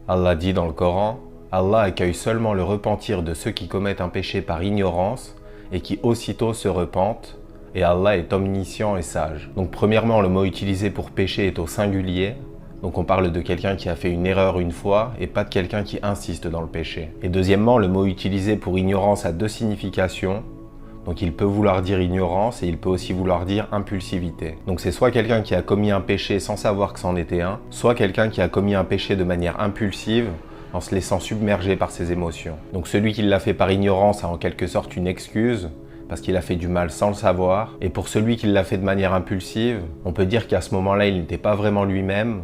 Allah dit dans le Coran, Allah accueille seulement le repentir de ceux qui commettent un péché par ignorance et qui aussitôt se repentent, et Allah est omniscient et sage. Donc premièrement, le mot utilisé pour péché est au singulier, donc on parle de quelqu'un qui a fait une erreur une fois et pas de quelqu'un qui insiste dans le péché. Et deuxièmement, le mot utilisé pour ignorance a deux significations. Donc il peut vouloir dire ignorance et il peut aussi vouloir dire impulsivité. Donc c'est soit quelqu'un qui a commis un péché sans savoir que c'en était un, soit quelqu'un qui a commis un péché de manière impulsive en se laissant submerger par ses émotions. Donc celui qui l'a fait par ignorance a en quelque sorte une excuse, parce qu'il a fait du mal sans le savoir. Et pour celui qui l'a fait de manière impulsive, on peut dire qu'à ce moment-là, il n'était pas vraiment lui-même,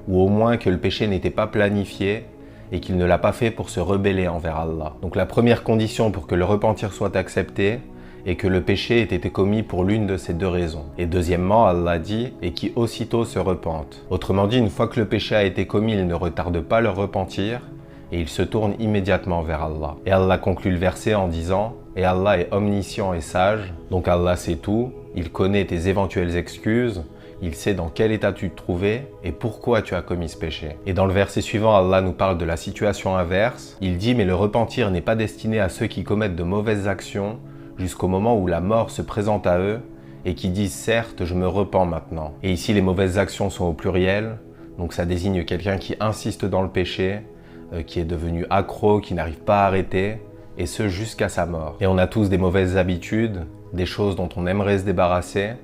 ou au moins que le péché n'était pas planifié, et qu'il ne l'a pas fait pour se rebeller envers Allah. Donc la première condition pour que le repentir soit accepté, et que le péché ait été commis pour l'une de ces deux raisons. Et deuxièmement, Allah dit « et qui aussitôt se repentent ». Autrement dit, une fois que le péché a été commis, il ne retarde pas le repentir, et il se tourne immédiatement vers Allah. Et Allah conclut le verset en disant « et Allah est omniscient et sage », donc Allah sait tout, il connaît tes éventuelles excuses, il sait dans quel état tu te trouvais et pourquoi tu as commis ce péché. Et dans le verset suivant, Allah nous parle de la situation inverse. Il dit « mais le repentir n'est pas destiné à ceux qui commettent de mauvaises actions, jusqu'au moment où la mort se présente à eux et qui disent « certes, je me repens maintenant ». Et ici, les mauvaises actions sont au pluriel, donc ça désigne quelqu'un qui insiste dans le péché, qui est devenu accro, qui n'arrive pas à arrêter, et ce jusqu'à sa mort. Et on a tous des mauvaises habitudes, des choses dont on aimerait se débarrasser,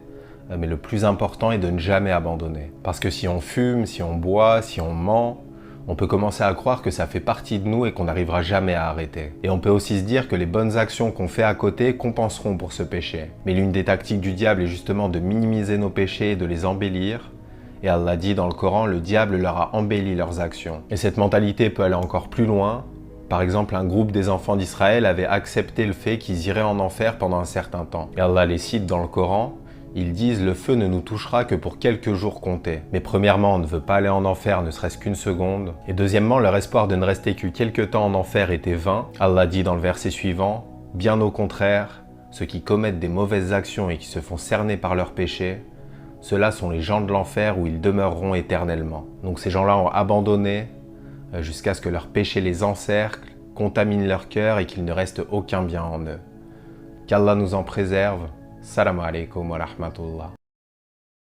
mais le plus important est de ne jamais abandonner. Parce que si on fume, si on boit, si on ment, on peut commencer à croire que ça fait partie de nous et qu'on n'arrivera jamais à arrêter. Et on peut aussi se dire que les bonnes actions qu'on fait à côté compenseront pour ce péché. Mais l'une des tactiques du diable est justement de minimiser nos péchés et de les embellir. Et Allah dit dans le Coran, le diable leur a embelli leurs actions. Et cette mentalité peut aller encore plus loin. Par exemple, un groupe des enfants d'Israël avait accepté le fait qu'ils iraient en enfer pendant un certain temps. Et Allah les cite dans le Coran. Ils disent « le feu ne nous touchera que pour quelques jours comptés ». Mais premièrement, on ne veut pas aller en enfer ne serait-ce qu'une seconde. Et deuxièmement, leur espoir de ne rester que quelques temps en enfer était vain. Allah dit dans le verset suivant « bien au contraire, ceux qui commettent des mauvaises actions et qui se font cerner par leurs péchés, ceux-là sont les gens de l'enfer où ils demeureront éternellement ». Donc ces gens-là ont abandonné jusqu'à ce que leurs péchés les encerclent, contaminent leur cœur et qu'il ne reste aucun bien en eux. Qu'Allah nous en préserve. Salam alaikum wa rahmatullah.